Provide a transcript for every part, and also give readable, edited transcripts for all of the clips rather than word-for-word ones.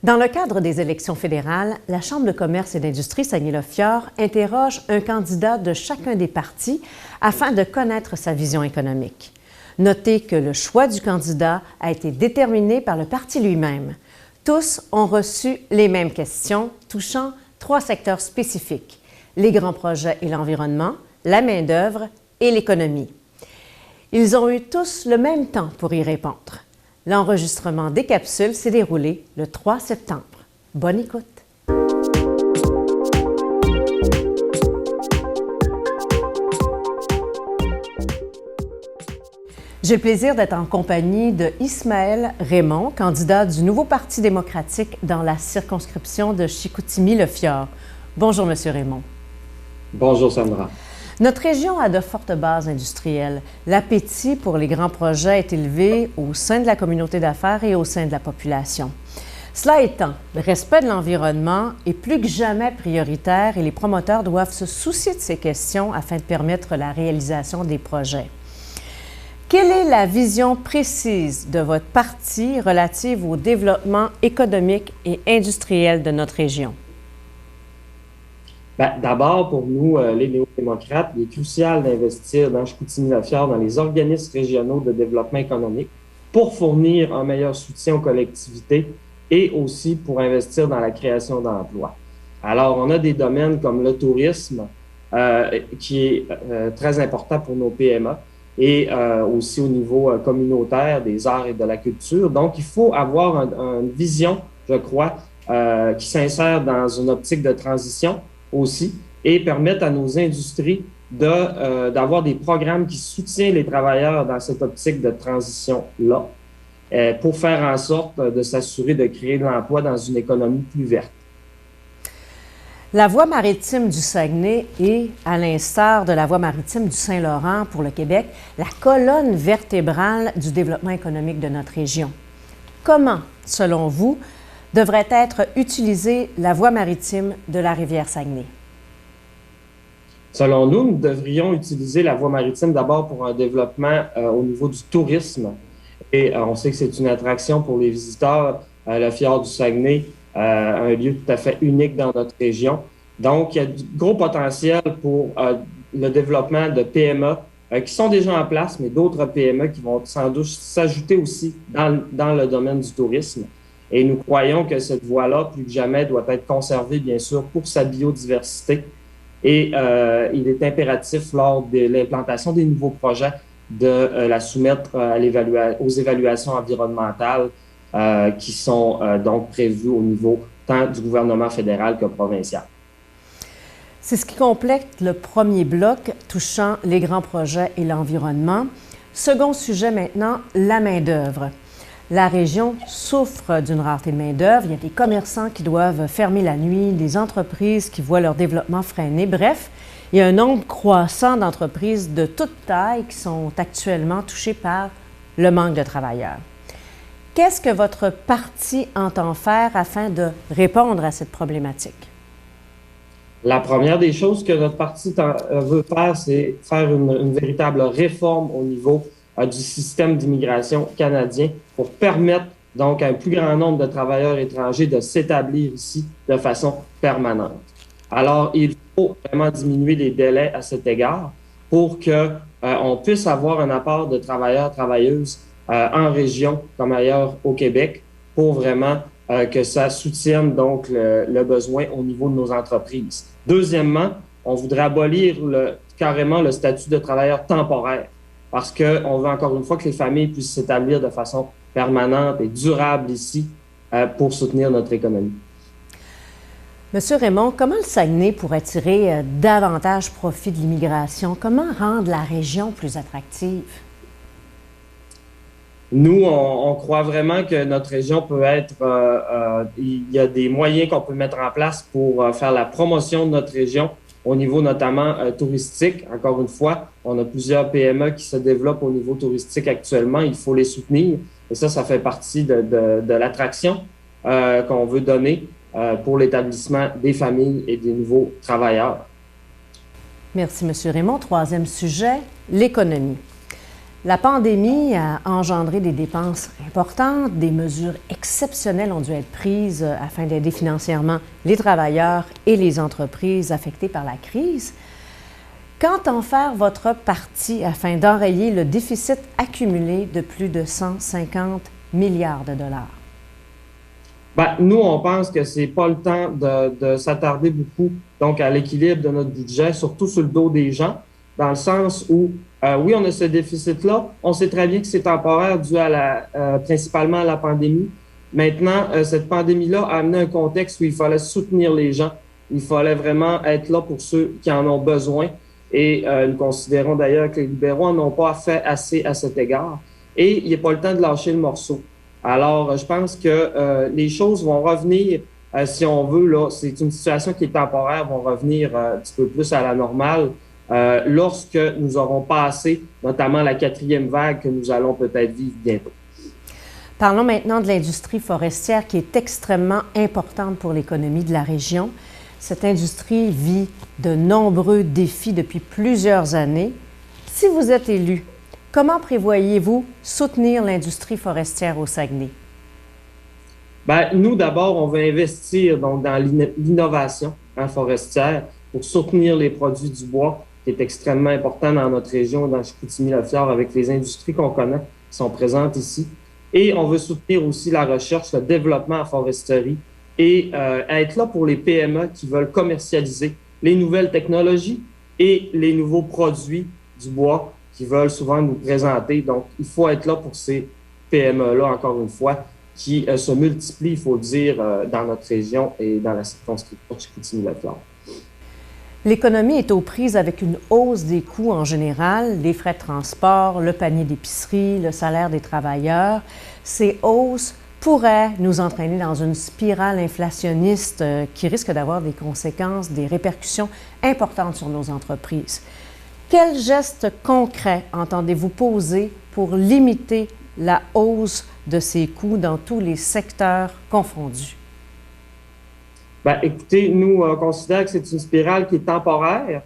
Dans le cadre des élections fédérales, la Chambre de commerce et d'industrie Saguenay-Lac-Fjord interroge un candidat de chacun des partis afin de connaître sa vision économique. Notez que le choix du candidat a été déterminé par le parti lui-même. Tous ont reçu les mêmes questions touchant 3 secteurs spécifiques: les grands projets et l'environnement, la main-d'œuvre et l'économie. Ils ont eu tous le même temps pour y répondre. L'enregistrement des capsules s'est déroulé le 3 septembre. Bonne écoute! J'ai le plaisir d'être en compagnie de Ismaël Raymond, candidat du nouveau Parti démocratique dans la circonscription de Chicoutimi-Le-Fjord. Bonjour, Monsieur Raymond. Bonjour, Sandra. Notre région a de fortes bases industrielles. L'appétit pour les grands projets est élevé au sein de la communauté d'affaires et au sein de la population. Cela étant, le respect de l'environnement est plus que jamais prioritaire et les promoteurs doivent se soucier de ces questions afin de permettre la réalisation des projets. Quelle est la vision précise de votre parti relative au développement économique et industriel de notre région? D'abord, pour nous, les néo-démocrates, il est crucial d'investir dans Chicoutimi-Le-Fjord, dans les organismes régionaux de développement économique pour fournir un meilleur soutien aux collectivités et aussi pour investir dans la création d'emplois. Alors, on a des domaines comme le tourisme, qui est très important pour nos PME, et aussi au niveau communautaire des arts et de la culture. Donc, il faut avoir une vision, je crois, qui s'insère dans une optique de transition aussi et permettre à nos industries d'avoir des programmes qui soutiennent les travailleurs dans cette optique de transition-là pour faire en sorte de s'assurer de créer de l'emploi dans une économie plus verte. La voie maritime du Saguenay est, à l'instar de la voie maritime du Saint-Laurent pour le Québec, la colonne vertébrale du développement économique de notre région. Comment, selon vous, devrait être utilisée la voie maritime de la rivière Saguenay? Selon nous, nous devrions utiliser la voie maritime d'abord pour un développement au niveau du tourisme. Et on sait que c'est une attraction pour les visiteurs, le fjord du Saguenay, un lieu tout à fait unique dans notre région. Donc, il y a du gros potentiel pour le développement de PME qui sont déjà en place, mais d'autres PME qui vont sans doute s'ajouter aussi dans le domaine du tourisme. Et nous croyons que cette voie-là, plus que jamais, doit être conservée, bien sûr, pour sa biodiversité. Et il est impératif, lors de l'implantation des nouveaux projets, de la soumettre aux évaluations environnementales qui sont donc prévues au niveau tant du gouvernement fédéral que provincial. C'est ce qui complète le premier bloc touchant les grands projets et l'environnement. Second sujet maintenant, la main-d'œuvre. La région souffre d'une rareté de main-d'œuvre. Il y a des commerçants qui doivent fermer la nuit, des entreprises qui voient leur développement freiné. Bref, il y a un nombre croissant d'entreprises de toute taille qui sont actuellement touchées par le manque de travailleurs. Qu'est-ce que votre parti entend faire afin de répondre à cette problématique? La première des choses que notre parti veut faire, c'est faire une véritable réforme au niveau du système d'immigration canadien pour permettre donc à un plus grand nombre de travailleurs étrangers de s'établir ici de façon permanente. Alors, il faut vraiment diminuer les délais à cet égard pour que on puisse avoir un apport de travailleurs, travailleuses en région comme ailleurs au Québec pour vraiment que ça soutienne donc le besoin au niveau de nos entreprises. Deuxièmement, on voudrait abolir carrément le statut de travailleur temporaire parce qu'on veut encore une fois que les familles puissent s'établir de façon permanente et durable ici pour soutenir notre économie. Monsieur Raymond, comment le Saguenay pourrait tirer davantage profit de l'immigration? Comment rendre la région plus attractive? Nous, on croit vraiment que notre région peut être... il y a des moyens qu'on peut mettre en place pour faire la promotion de notre région au niveau notamment touristique. Encore une fois, on a plusieurs PME qui se développent au niveau touristique actuellement. Il faut les soutenir. Et ça fait partie de l'attraction qu'on veut donner pour l'établissement des familles et des nouveaux travailleurs. Merci, M. Raymond. Troisième sujet, l'économie. La pandémie a engendré des dépenses importantes, des mesures exceptionnelles ont dû être prises afin d'aider financièrement les travailleurs et les entreprises affectées par la crise. Qu'entend faire votre parti afin d'enrayer le déficit accumulé de plus de 150 milliards de dollars? Ben, nous, on pense que c'est pas le temps de s'attarder beaucoup donc à l'équilibre de notre budget, surtout sur le dos des gens, dans le sens où, oui, on a ce déficit-là. On sait très bien que c'est temporaire dû à principalement à la pandémie. Maintenant, cette pandémie-là a amené un contexte où il fallait soutenir les gens. Il fallait vraiment être là pour ceux qui en ont besoin. Et nous considérons d'ailleurs que les libéraux n'en ont pas fait assez à cet égard. Et il n'est pas le temps de lâcher le morceau. Alors, je pense que les choses vont revenir, si on veut, là, c'est une situation qui est temporaire, vont revenir un petit peu plus à la normale lorsque nous aurons passé notamment la 4e vague que nous allons peut-être vivre bientôt. Parlons maintenant de l'industrie forestière qui est extrêmement importante pour l'économie de la région. Cette industrie vit de nombreux défis depuis plusieurs années. Si vous êtes élu, comment prévoyez-vous soutenir l'industrie forestière au Saguenay? Bien, nous, d'abord, on va investir donc, dans l'innovation forestière pour soutenir les produits du bois, qui est extrêmement important dans notre région, dans Chicoutimi-Le-Fjord, avec les industries qu'on connaît, qui sont présentes ici. Et on veut soutenir aussi la recherche, le développement en foresterie et être là pour les PME qui veulent commercialiser les nouvelles technologies et les nouveaux produits du bois qui veulent souvent nous présenter. Donc, il faut être là pour ces PME-là, encore une fois, qui se multiplient, il faut le dire, dans notre région et dans la circonscription de Chicoutimi-Le-Fjord. L'économie est aux prises avec une hausse des coûts en général, les frais de transport, le panier d'épicerie, le salaire des travailleurs. Ces hausses pourraient nous entraîner dans une spirale inflationniste qui risque d'avoir des conséquences, des répercussions importantes sur nos entreprises. Quels gestes concrets entendez-vous poser pour limiter la hausse de ces coûts dans tous les secteurs confondus? Bien, écoutez, nous, on considère que c'est une spirale qui est temporaire.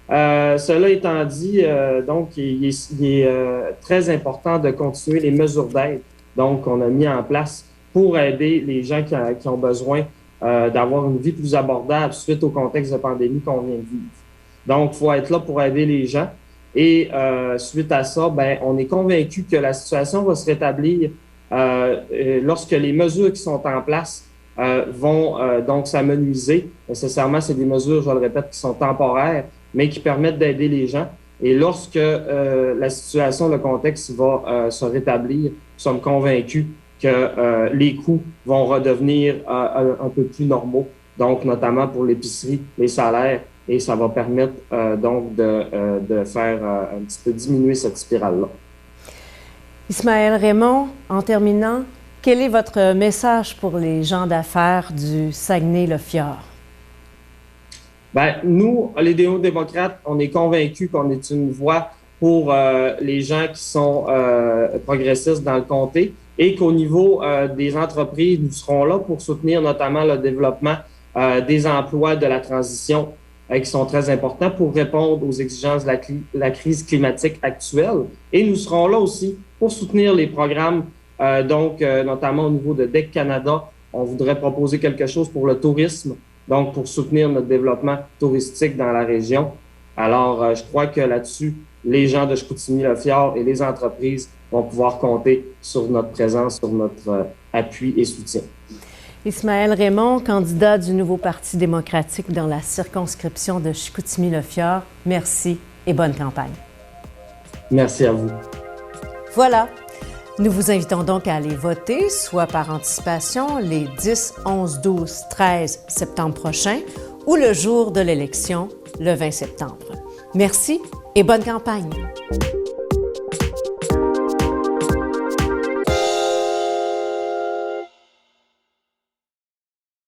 Cela étant dit, donc, il est très important de continuer les mesures d'aide qu'on a mis en place pour aider les gens qui ont besoin d'avoir une vie plus abordable suite au contexte de pandémie qu'on vient de vivre. Donc, il faut être là pour aider les gens. Et suite à ça, ben, on est convaincu que la situation va se rétablir lorsque les mesures qui sont en place vont donc s'amenuiser. Nécessairement, c'est des mesures, je le répète, qui sont temporaires, mais qui permettent d'aider les gens. Et lorsque la situation, le contexte va se rétablir, nous sommes convaincus que les coûts vont redevenir un peu plus normaux, donc notamment pour l'épicerie, les salaires, et ça va permettre donc de faire un petit peu diminuer cette spirale-là. Ismaël Raymond, en terminant, quel est votre message pour les gens d'affaires du Saguenay-Le-Fjord? Bien, nous, les néo-démocrates, on est convaincus qu'on est une voie pour les gens qui sont progressistes dans le comté et qu'au niveau des entreprises, nous serons là pour soutenir notamment le développement des emplois de la transition qui sont très importants pour répondre aux exigences de la crise climatique actuelle. Et nous serons là aussi pour soutenir les programmes, notamment au niveau de DEC Canada. On voudrait proposer quelque chose pour le tourisme, donc pour soutenir notre développement touristique dans la région. Alors, je crois que là-dessus, les gens de Chicoutimi-Le-Fjord et les entreprises vont pouvoir compter sur notre présence, sur notre appui et soutien. Ismaël Raymond, candidat du nouveau Parti démocratique dans la circonscription de Chicoutimi-Le-Fjord, merci et bonne campagne. Merci à vous. Voilà. Nous vous invitons donc à aller voter, soit par anticipation, les 10, 11, 12, 13 septembre prochains ou le jour de l'élection, le 20 septembre. Merci et bonne campagne.